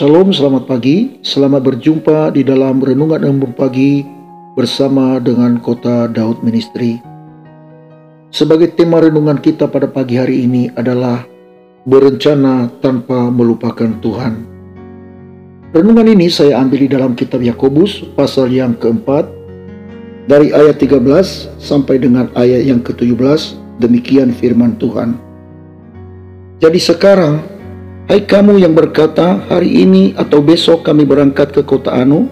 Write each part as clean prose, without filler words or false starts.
Shalom, selamat pagi. Selamat berjumpa di dalam Renungan Embun Pagi bersama dengan Kota Daud Ministry. Sebagai tema renungan kita pada pagi hari ini adalah berencana tanpa melupakan Tuhan. Renungan ini saya ambil di dalam kitab Yakobus pasal yang keempat dari ayat 13 sampai dengan ayat yang ke-17. Demikian firman Tuhan. Jadi sekarang, hai kamu yang berkata, hari ini atau besok kami berangkat ke kota Anu,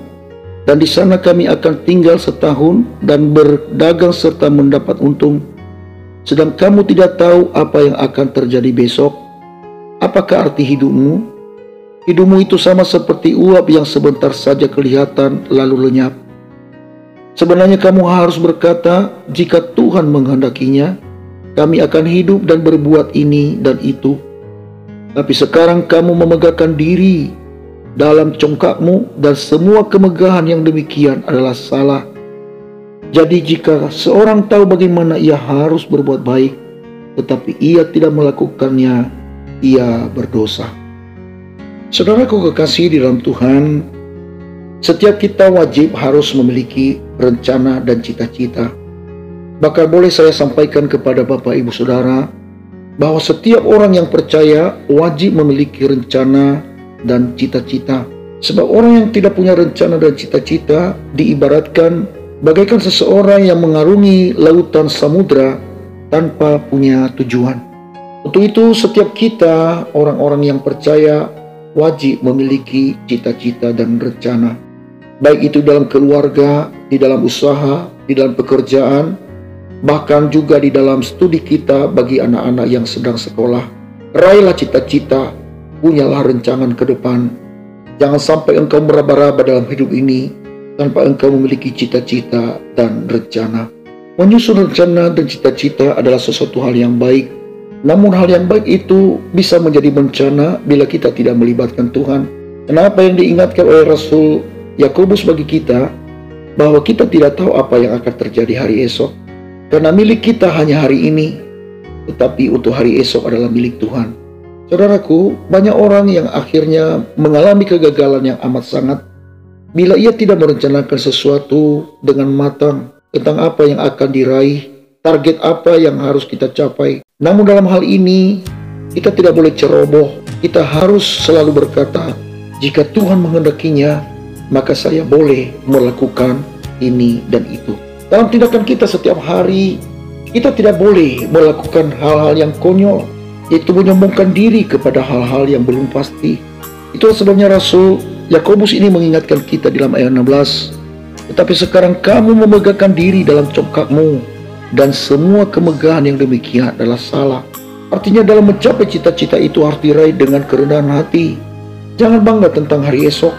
dan di sana kami akan tinggal setahun dan berdagang serta mendapat untung. Sedang kamu tidak tahu apa yang akan terjadi besok. Apakah arti hidupmu? Hidupmu itu sama seperti uap yang sebentar saja kelihatan lalu lenyap. Sebenarnya kamu harus berkata, jika Tuhan menghendakinya, kami akan hidup dan berbuat ini dan itu. Tapi sekarang kamu memegahkan diri dalam congkakmu, dan semua kemegahan yang demikian adalah salah. Jadi jika seorang tahu bagaimana ia harus berbuat baik, tetapi ia tidak melakukannya, ia berdosa. Saudaraku kekasih di dalam Tuhan, setiap kita wajib harus memiliki rencana dan cita-cita. Bahkan boleh saya sampaikan kepada Bapak Ibu Saudara, bahwa setiap orang yang percaya wajib memiliki rencana dan cita-cita. Sebab orang yang tidak punya rencana dan cita-cita diibaratkan bagaikan seseorang yang mengarungi lautan samudra tanpa punya tujuan. Untuk itu setiap kita, orang-orang yang percaya, wajib memiliki cita-cita dan rencana. Baik itu dalam keluarga, di dalam usaha, di dalam pekerjaan, bahkan juga di dalam studi kita bagi anak-anak yang sedang sekolah. Raihlah cita-cita, punyalah rencangan ke depan. Jangan sampai engkau meraba-raba dalam hidup ini tanpa engkau memiliki cita-cita dan rencana. Menyusun rencana dan cita-cita adalah sesuatu hal yang baik. Namun hal yang baik itu bisa menjadi bencana bila kita tidak melibatkan Tuhan. Kenapa yang diingatkan oleh Rasul Yakobus bagi kita, bahwa kita tidak tahu apa yang akan terjadi hari esok. Karena milik kita hanya hari ini, tetapi untuk hari esok adalah milik Tuhan. Saudaraku, banyak orang yang akhirnya mengalami kegagalan yang amat sangat bila ia tidak merencanakan sesuatu dengan matang tentang apa yang akan diraih, target apa yang harus kita capai. Namun dalam hal ini, kita tidak boleh ceroboh. Kita harus selalu berkata, jika Tuhan menghendakinya, maka saya boleh melakukan ini dan itu. Dalam tindakan kita setiap hari, kita tidak boleh melakukan hal-hal yang konyol, yaitu menyombongkan diri kepada hal-hal yang belum pasti. Itulah sebabnya Rasul Yakobus ini mengingatkan kita dalam ayat 16. Tetapi sekarang kamu memegahkan diri dalam congkakmu, dan semua kemegahan yang demikian adalah salah. Artinya dalam mencapai cita-cita itu harus diraih dengan kerendahan hati. Jangan bangga tentang hari esok.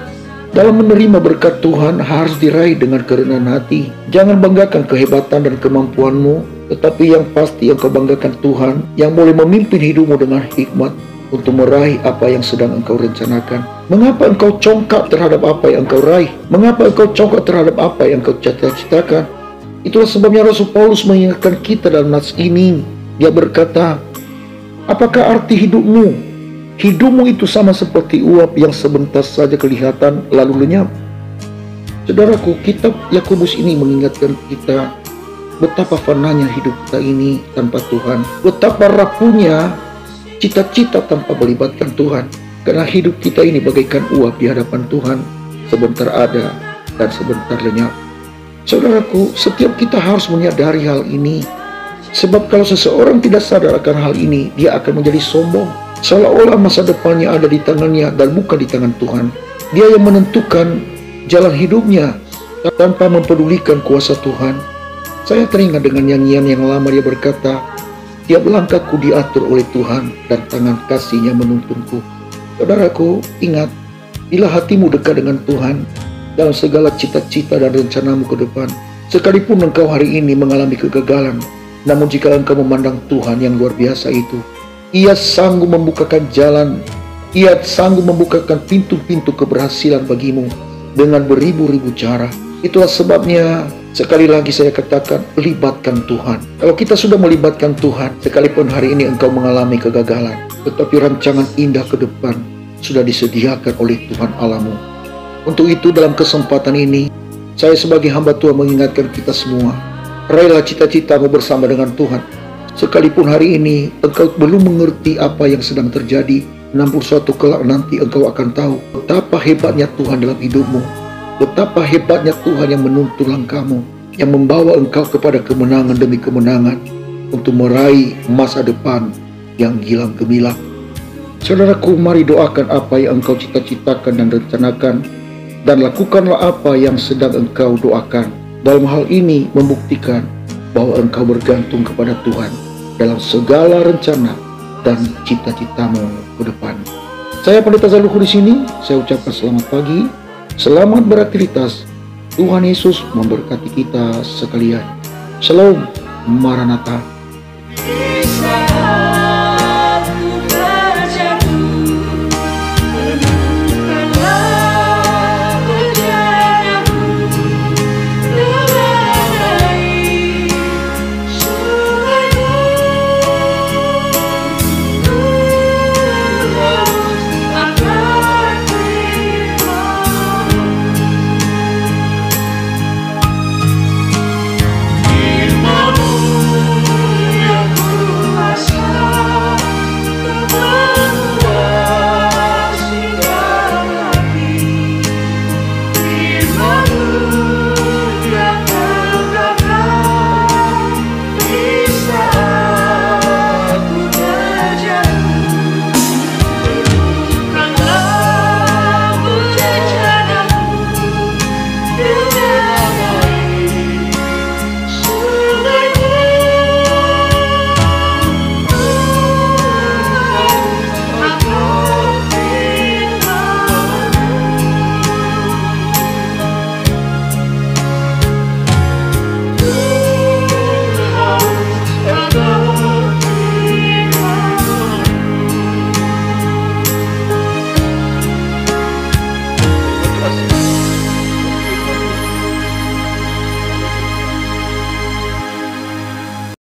Dalam menerima berkat Tuhan harus diraih dengan kerendahan hati. Jangan banggakan kehebatan dan kemampuanmu, tetapi yang pasti engkau banggakan Tuhan yang boleh memimpin hidupmu dengan hikmat untuk meraih apa yang sedang engkau rencanakan. Mengapa engkau congkak terhadap apa yang engkau raih? Mengapa engkau congkak terhadap apa yang engkau cita-citakan? Itulah sebabnya Rasul Paulus mengingatkan kita dalam nats ini. Dia berkata, apakah arti hidupmu? Hidupmu itu sama seperti uap yang sebentar saja kelihatan lalu lenyap. Saudaraku, kitab Yakobus ini mengingatkan kita betapa fananya hidup kita ini tanpa Tuhan. Betapa rapuhnya cita-cita tanpa melibatkan Tuhan. Karena hidup kita ini bagaikan uap di hadapan Tuhan. Sebentar ada dan sebentar lenyap. Saudaraku, setiap kita harus menyadari hal ini. Sebab kalau seseorang tidak sadar akan hal ini, dia akan menjadi sombong. Seolah-olah masa depannya ada di tangannya dan bukan di tangan Tuhan. Dia yang menentukan jalan hidupnya tanpa mempedulikan kuasa Tuhan. Saya teringat dengan nyanyian yang lama. Dia berkata, tiap langkahku diatur oleh Tuhan dan tangan kasih-Nya menuntunku. Saudaraku, ingat, bila hatimu dekat dengan Tuhan dalam segala cita-cita dan rencanamu ke depan, sekalipun engkau hari ini mengalami kegagalan, namun jika engkau memandang Tuhan yang luar biasa itu, Ia sanggup membukakan jalan. Ia sanggup membukakan pintu-pintu keberhasilan bagimu dengan beribu-ribu cara. Itulah sebabnya sekali lagi saya katakan, libatkan Tuhan. Kalau kita sudah melibatkan Tuhan, sekalipun hari ini engkau mengalami kegagalan, tetapi rancangan indah ke depan sudah disediakan oleh Tuhan Allahmu. Untuk itu dalam kesempatan ini, saya sebagai hamba Tuhan mengingatkan kita semua, raihlah cita-citamu bersama dengan Tuhan. Sekalipun hari ini engkau belum mengerti apa yang sedang terjadi, namun suatu kelak nanti engkau akan tahu betapa hebatnya Tuhan dalam hidupmu, betapa hebatnya Tuhan yang menuntun langkahmu, yang membawa engkau kepada kemenangan demi kemenangan untuk meraih masa depan yang gilang gemilang. Saudaraku, mari doakan apa yang engkau cita-citakan dan rencanakan, dan lakukanlah apa yang sedang engkau doakan. Dalam hal ini membuktikan bahwa engkau bergantung kepada Tuhan dalam segala rencana dan cita-citamu ke depan. Saya Pendeta Zaluhu di sini. Saya ucapkan selamat pagi, selamat beraktivitas. Tuhan Yesus memberkati kita sekalian. Shalom, Maranatha.